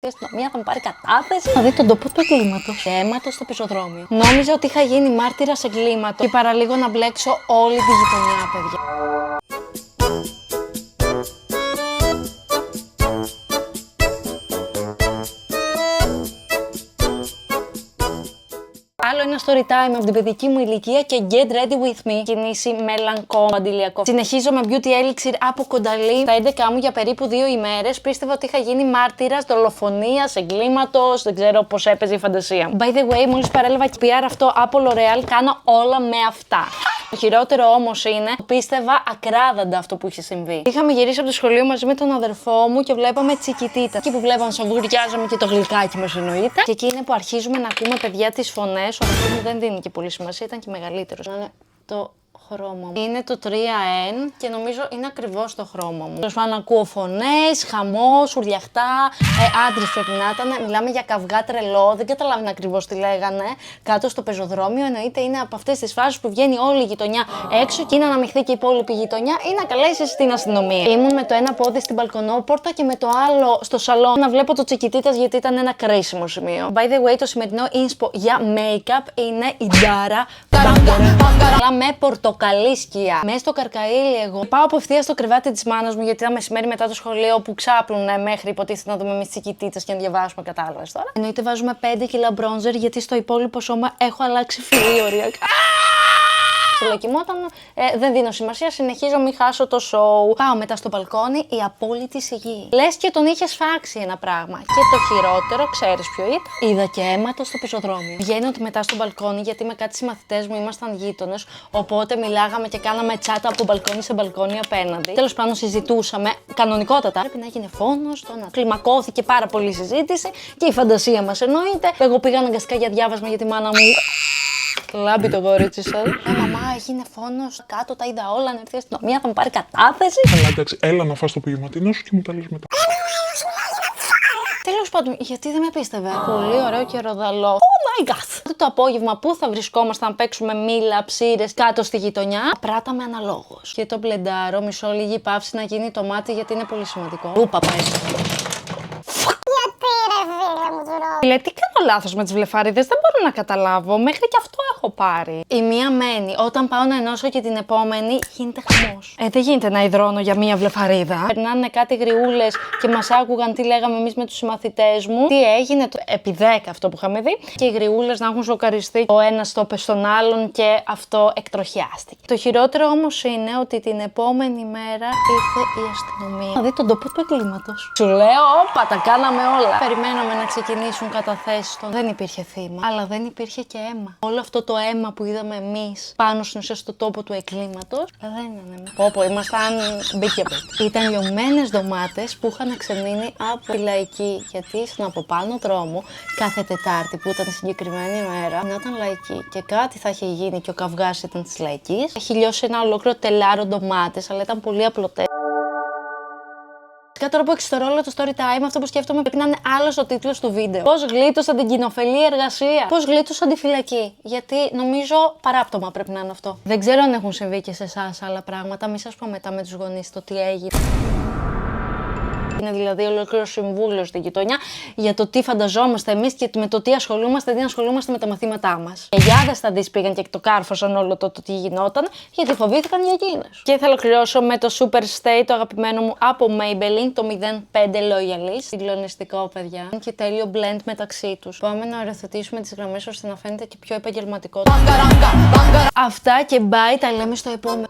Η αστυνομία θα μου πάρει κατάθεση. Θα δει τον τόπο του εγκλήματος. Αίματος στο πεζοδρόμιο. Νόμιζα ότι είχα γίνει μάρτυρας εγκλήματος και παραλίγο να μπλέξω όλη τη γειτονιά, παιδιά. Άλλο ένα story time από την παιδική μου ηλικία και get ready with me. Κινήσει μελανκό, αντιλιακό. Συνεχίζω με beauty elixir από κονταλή. Τα 11 μου για περίπου 2 ημέρες. Πίστευα ότι είχα γίνει μάρτυρας δολοφονίας, εγκλήματος. Δεν ξέρω πώς έπαιζε η φαντασία. By the way, μόλις παρέλαβα και PR αυτό από L'Oreal, κάνω όλα με αυτά. Το χειρότερο όμως είναι, πίστευα ακράδαντα αυτό που είχε συμβεί. Είχαμε γυρίσει από το σχολείο μαζί με τον αδερφό μου και βλέπαμε Τσικιτίτα. Εκεί που βλέπαμε σαβουριάζαμε και το γλυκάκι μας εννοείται. Και εκεί είναι που αρχίζουμε να ακούμε, παιδιά, τις φωνές. Ο αδερφός μου δεν δίνει και πολύ σημασία, ήταν και μεγαλύτερος. Να είναι το χρώμα μου. Είναι το 3N και νομίζω είναι ακριβώς το χρώμα μου. Τέλος πάντων, ακούω φωνές, χαμό, ουρλιαχτά. Άντρες πρέπει να ήταν. Μιλάμε για καυγά τρελό. Δεν καταλάβαινα ακριβώς τι λέγανε. Κάτω στο πεζοδρόμιο, εννοείται είναι από αυτές τις φάσεις που βγαίνει όλη η γειτονιά έξω και είναι να αναμειχθεί και η υπόλοιπη γειτονιά ή να καλέσει την αστυνομία. Ήμουν με το ένα πόδι στην μπαλκονόπορτα και με το άλλο στο σαλόν να βλέπω το Τσικιτίτας γιατί ήταν ένα κρίσιμο σημείο. By the way, το σημερινό inspo για make-up είναι η Ντάρα. Αλλά με πορτοκαλί σκιά. Μέσα στο καρκαΐλι εγώ πάω απευθείας στο κρεβάτι της μάνας μου γιατί ήταν μεσημέρι μετά το σχολείο που ξάπλουνε μέχρι υποτίθεται να δούμε εμείς Τσικιτίτας και να διαβάσουμε, κατάλαβες τώρα. Εννοείται βάζουμε 5 κιλά μπρόντζερ γιατί στο υπόλοιπο σώμα έχω αλλάξει φυλή οριακά. Όταν δεν δίνω σημασία, συνεχίζω μην χάσω το show. Πάω μετά στο μπαλκόνι, η απόλυτη σιγή. Λες και τον είχε σφάξει ένα πράγμα. Και το χειρότερο, ξέρεις ποιο ήταν? Είδα και αίματο στο πεζοδρόμιο. Βγαίνω μετά στο μπαλκόνι γιατί με κάτι συμμαθητές μου ήμασταν γείτονες. Οπότε μιλάγαμε και κάναμε τσάτα από μπαλκόνι σε μπαλκόνι απέναντι. Τέλος πάντων, συζητούσαμε κανονικότατα. Πρέπει να γίνει φόνος, το να κλιμακώθηκε πάρα πολύ συζήτηση και η φαντασία μας εννοείται. Εγώ πήγα αναγκαστικά για διάβασμα για τη μάνα μου. Λάμπει το κορίτσι σας. Μαμά, έγινε φόνος κάτω, τα είδα όλα. Να έρθει η αστυνομία, θα μου πάρει κατάθεση. Καλά, εντάξει, έλα να φας το πηγηματινό σου και μου τα λες μετά. Τέλος πάντων, γιατί δεν με πίστευε? Πολύ ωραίο και ροδαλό. Oh my god! Το απόγευμα που θα βρισκόμασταν να παίξουμε μήλα, ψήρες κάτω στη γειτονιά, πράταμε αναλόγως. Και το μπλεντάρω, μισό λίγη παύση να γίνει το μάτι γιατί είναι πολύ σημαντικό. Ούπα πάει. Λέει, τι κάνω λάθος με τις βλεφαρίδες, δεν μπορώ να καταλάβω. Μέχρι και αυτό έχω πάρει. Η μία μένει. Όταν πάω να ενώσω και την επόμενη, γίνεται χαμός. Δεν γίνεται να υδρώνω για μία βλεφαρίδα. Περνάνε κάτι γριούλες και μας άκουγαν τι λέγαμε εμείς με τους συμμαθητές μου. Τι έγινε, επί 10 αυτό που είχαμε δει. Και οι γριούλες να έχουν σοκαριστεί ο ένας το πες στον άλλον και αυτό εκτροχιάστηκε. Το χειρότερο όμως είναι ότι την επόμενη μέρα ήρθε η αστυνομία. Να δει τον τόπο του εγκλήματος. Σου λέω, όπα, τα κάναμε όλα. Περιμέναμε να ξεκινήσουν καταθέσεις. Δεν υπήρχε θύμα, αλλά δεν υπήρχε και αίμα. Όλο αυτό το αίμα που είδαμε εμείς πάνω στην ουσία στο τόπο του εγκλήματος δεν είναι αίμα.Όπο, ήμασταν μπήκε. Ήταν λιωμένες ντομάτες που είχαν ξεμείνει από τη λαϊκή. Γιατί στον από πάνω δρόμο κάθε Τετάρτη που ήταν συγκεκριμένη ημέρα να ήταν λαϊκή. Και κάτι θα είχε γίνει και ο καυγάς ήταν της λαϊκής. Έχει λιώσει ένα ολόκληρο τελάρο ντομάτες, αλλά ήταν πολύ απλωτές. Τώρα που έχεις το ρόλο του story time, αυτό που σκέφτομαι πρέπει να είναι άλλος ο τίτλος του βίντεο. Πώς γλίτωσα την κοινοφελή εργασία. Πώς γλίτωσα τη φυλακή. Γιατί νομίζω παράπτωμα πρέπει να είναι αυτό. Δεν ξέρω αν έχουν συμβεί και σε εσάς άλλα πράγματα. Μη σας πω μετά με τους γονείς το τι έγινε. Είναι δηλαδή ολόκληρο συμβούλιο στην γειτονιά για το τι φανταζόμαστε εμείς και με το τι ασχολούμαστε, δεν ασχολούμαστε με τα μαθήματά μας. Οι γιάδες θα δεις πήγαν και το κάρφωσαν όλο το τι γινόταν, γιατί φοβήθηκαν για εκείνες. Και θα ολοκληρώσω με το Super Stay, το αγαπημένο μου από Maybelline, το 05 Loyalist. Συγκλονιστικό, παιδιά. Και τέλειο blend μεταξύ τους. Πάμε να οριοθετήσουμε τις γραμμές ώστε να φαίνεται και πιο επαγγελματικό. Αυτά και bye, τα λέμε στο επόμενο.